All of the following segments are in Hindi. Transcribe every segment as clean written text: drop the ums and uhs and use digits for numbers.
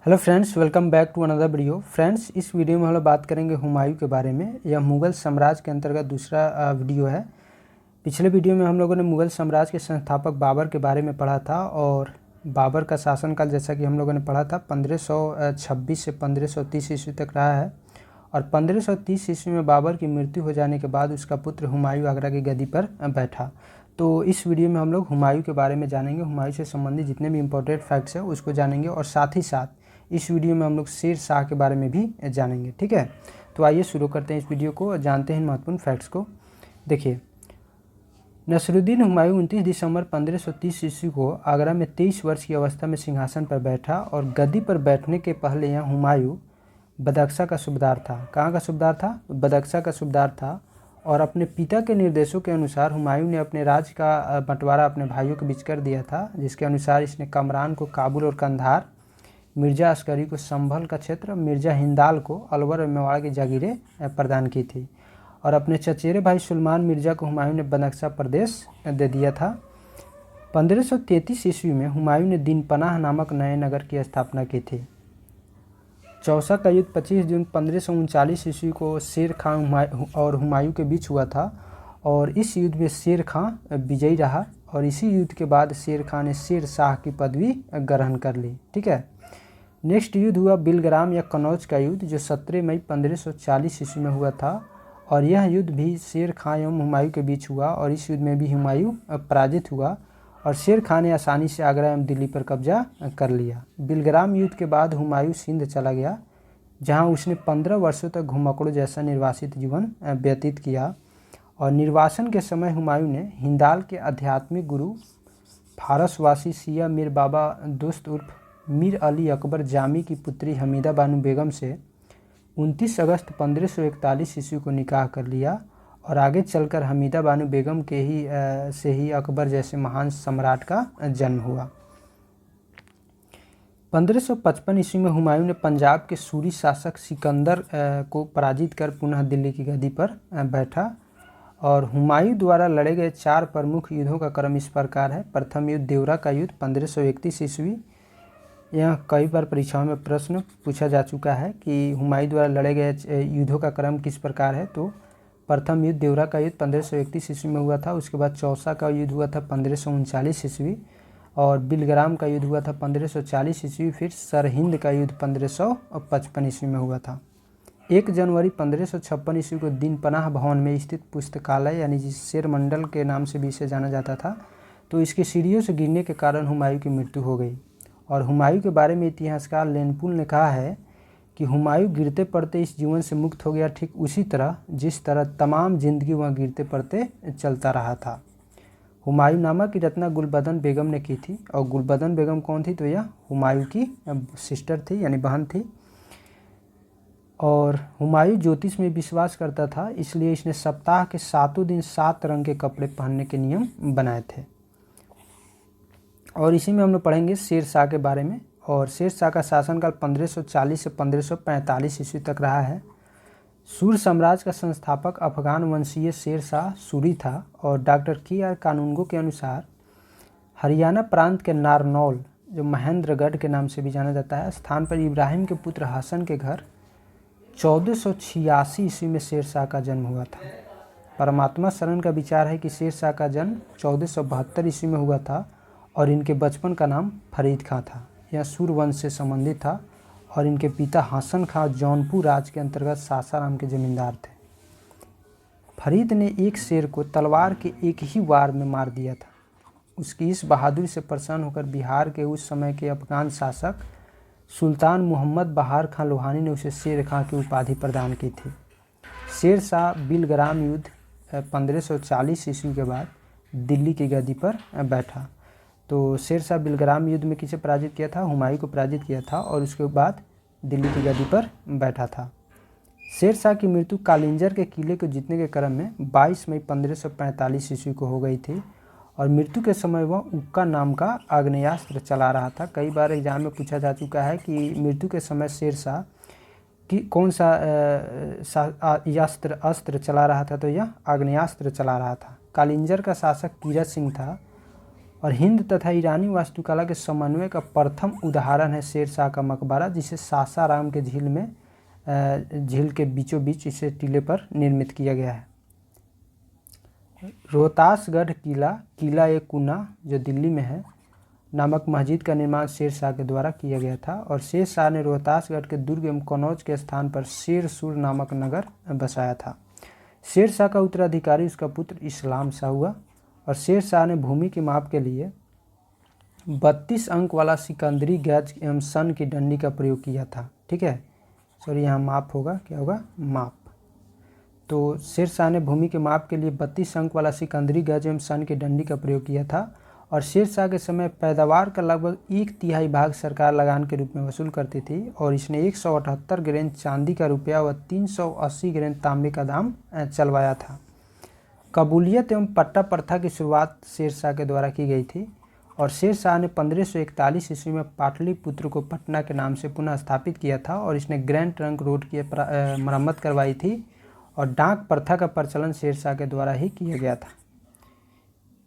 Hello friends, welcome back to another video. Friends, इस वीडियो में हम लोग बात करेंगे हुमायूं के बारे में। यह मुग़ल साम्राज्य के अंतर्गत दूसरा वीडियो है। पिछले वीडियो में हम लोगों ने मुग़ल साम्राज्य के संस्थापक बाबर के बारे में पढ़ा था और बाबर का शासनकाल जैसा कि हम लोगों ने पढ़ा था 1526 से 1530 ईस्वी तक रहा है। और 1530 ईस्वी में बाबर की मृत्यु हो जाने के बाद उसका पुत्र हुमायूं आगरा की गद्दी पर बैठा। तो इस वीडियो में हम लोग हुमायूं के बारे में जानेंगे, हुमायूं से संबंधित जितने भी इंपॉर्टेंट फैक्ट्स हैं उसको जानेंगे और साथ ही साथ इस वीडियो में हम लोग शेर शाह के बारे में भी जानेंगे। ठीक है, तो आइए शुरू करते हैं इस वीडियो को और जानते हैं महत्वपूर्ण फैक्ट्स को। देखिए, नसरुद्दीन हुमायूं 29 दिसंबर 1530 ईस्वी को आगरा में 23 वर्ष की अवस्था में सिंहासन पर बैठा और गद्दी पर बैठने के पहले यहाँ हुमायूं बदख्शा का सूबेदार था। कहाँ का सूबेदार था? बदख्शा का सूबेदार था। और अपने पिता के निर्देशों के अनुसार हुमायूं ने अपने राज्य का बंटवारा अपने भाइयों के बीच कर दिया था, जिसके अनुसार इसने कमरान को काबुल और कंधार, मिर्जा अस्करी को संभल का क्षेत्र, मिर्जा हिंदाल को अलवर और मेवाड़ की जागीरें प्रदान की थी। और अपने चचेरे भाई सुलेमान मिर्जा को हुमायूं ने बदख्शा प्रदेश दे दिया था। 1533 ईस्वी में हुमायूं ने दीनपनाह नामक नए नगर की स्थापना की थी। चौसा का युद्ध 25 जून 1539 ईस्वी को शेर खां और हुमायूं के बीच हुआ था और इस युद्ध में शेर खां विजयी रहा और इसी युद्ध के बाद शेर खां ने शेर शाह की पदवी ग्रहण कर ली। ठीक है, नेक्स्ट युद्ध हुआ बिलग्राम या कनौज का युद्ध, जो 17 मई 1540 ईस्वी में हुआ था और यह युद्ध भी शेर खां एवं हुमायूं के बीच हुआ और इस युद्ध में भी हुमायूं पराजित हुआ और शेर खां ने आसानी से आगरा एवं दिल्ली पर कब्जा कर लिया। बिलग्राम युद्ध के बाद हुमायूं सिंध चला गया, जहां उसने 15 वर्षों तक घुमक्कड़ों जैसा निर्वासित जीवन व्यतीत किया। और निर्वासन के समय हुमायूं ने हिंदाल के आध्यात्मिक गुरु फारसवासी सिया मीर बाबा दोस्त उर्फ मीर अली अकबर जामी की पुत्री हमीदा बानू बेगम से 29 अगस्त 1541 ईस्वी को निकाह कर लिया और आगे चलकर हमीदा बानू बेगम के से ही अकबर जैसे महान सम्राट का जन्म हुआ। 1555 ईस्वी में हुमायूं ने पंजाब के सूरी शासक सिकंदर को पराजित कर पुनः दिल्ली की गद्दी पर बैठा। और हुमायूं द्वारा लड़े गए 4 प्रमुख युद्धों का क्रम इस प्रकार है। प्रथम युद्ध देवरा का युद्ध 1531 ईस्वी। यह कई बार परीक्षाओं में प्रश्न पूछा जा चुका है कि हुमायूं द्वारा लड़े गए युद्धों का क्रम किस प्रकार है। तो प्रथम युद्ध देवरा का युद्ध 1531 ईस्वी में हुआ था। उसके बाद चौसा का युद्ध हुआ था 1539 ईस्वी और बिलग्राम का युद्ध हुआ था 1540 ईस्वी। फिर सरहिंद का युद्ध 1555 ईस्वी में हुआ था। 1 जनवरी 1556 ईस्वी को दीनपनाह भवन में स्थित पुस्तकालय यानी जिस शेर मंडल के नाम से भी इसे जाना जाता था, तो इसके सीढ़ियों से गिरने के कारण हुमायूं की मृत्यु हो गई। और हुमायूं के बारे में इतिहासकार लेनपुल ने कहा है कि हुमायूं गिरते पड़ते इस जीवन से मुक्त हो गया, ठीक उसी तरह जिस तरह तमाम जिंदगी वह गिरते पड़ते चलता रहा था। हुमायूं नामा की रचना गुलबदन बेगम ने की थी और गुलबदन बेगम कौन थी? तो यह हुमायूं की सिस्टर थी यानी बहन थी। और हुमायूं ज्योतिष में विश्वास करता था, इसलिए इसने सप्ताह के 7 दिन 7 रंग के कपड़े पहनने के नियम बनाए थे। और इसी में हम लोग पढ़ेंगे शेर शाह के बारे में। और शेर शाह का शासनकाल 1540 से 1545 ईस्वी तक रहा है। सूर साम्राज्य का संस्थापक अफगान वंशीय शेर शाह सूरी था और डॉक्टर KR कानूनगो के अनुसार हरियाणा प्रांत के नारनौल, जो महेंद्रगढ़ के नाम से भी जाना जाता है, स्थान पर इब्राहिम के पुत्र हसन के घर 1486 ईस्वी में शेर शाह का जन्म हुआ था। परमात्मा शरण का विचार है कि शेर शाह का जन्म 1472 ईस्वी में हुआ था और इनके बचपन का नाम फरीद खां था। यह सूर वंश से संबंधित था और इनके पिता हसन खां जौनपुर राज्य के अंतर्गत सासाराम के जमींदार थे। फरीद ने एक शेर को तलवार के एक ही वार में मार दिया था। उसकी इस बहादुरी से प्रसन्न होकर बिहार के उस समय के अफगान शासक सुल्तान मोहम्मद बहार खां लोहानी ने उसे शेर खां की उपाधि प्रदान की थी। शेर शाह बिलग्राम युद्ध 1540 ईस्वी के बाद दिल्ली की गद्दी पर बैठा। तो शेर शाह बिलग्राम युद्ध में किसे पराजित किया था? हुमायूं को पराजित किया था और उसके बाद दिल्ली की गद्दी पर बैठा था। शेर शाह की मृत्यु कालिंजर के किले को जीतने के क्रम में 22 मई 1545 ईस्वी को हो गई थी और मृत्यु के समय वह उक्का नाम का आग्नेयास्त्र चला रहा था। कई बार एग्जाम में पूछा जा चुका है कि मृत्यु के समय शेर शाह कि कौन सा अस्त्र चला रहा था, तो यह आग्नेयास्त्र चला रहा था। कालिंजर का शासक कीरत सिंह था और हिंद तथा ईरानी वास्तुकला के समन्वय का प्रथम उदाहरण है शेरशाह का मकबरा, जिसे सासाराम के झील के बीचों बीच इसे टीले पर निर्मित किया गया है। रोहतासगढ़ किला ए कुना जो दिल्ली में है नामक मस्जिद का निर्माण शेरशाह के द्वारा किया गया था और शेरशाह ने रोहतासगढ़ के दुर्ग एवं कन्नौज के स्थान पर शेरसुर नामक नगर बसाया था। शेरशाह का उत्तराधिकारी उसका पुत्र इस्लाम शाह हुआ और शेरशाह ने भूमि के माप के लिए 32 अंक वाला सिकंदरी गज एवं सन की डंडी का प्रयोग किया था। ठीक है, सॉरी यहाँ माप होगा, क्या होगा, माप। तो शेरशाह ने भूमि के माप के लिए 32 अंक वाला सिकंदरी गज एवं सन की डंडी का प्रयोग किया था और शेरशाह के समय पैदावार का लगभग 1/3 भाग सरकार लगान के रूप में वसूल करती थी और इसने 178 ग्रेन चांदी का रुपया व 380 ग्रेन तांबे का दाम चलवाया था। कबूलियत एवं पट्टा प्रथा की शुरुआत शेरशाह के द्वारा की गई थी और शेरशाह ने 1541 ईस्वी में पाटलिपुत्र को पटना के नाम से पुनः स्थापित किया था और इसने ग्रैंड ट्रंक रोड की मरम्मत करवाई थी और डाक प्रथा का प्रचलन शेरशाह के द्वारा ही किया गया था।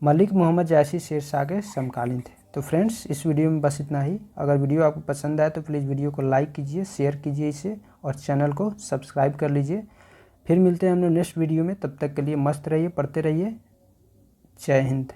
मलिक मोहम्मद जायसी शेरशाह के समकालीन थे। तो फ्रेंड्स, इस वीडियो में बस इतना ही। अगर वीडियो आपको पसंद आए तो प्लीज़ वीडियो को लाइक कीजिए, शेयर कीजिए इसे और चैनल को सब्सक्राइब कर लीजिए। फिर मिलते हैं हम लोग नेक्स्ट वीडियो में, तब तक के लिए मस्त रहिए, पढ़ते रहिए। जय हिंद।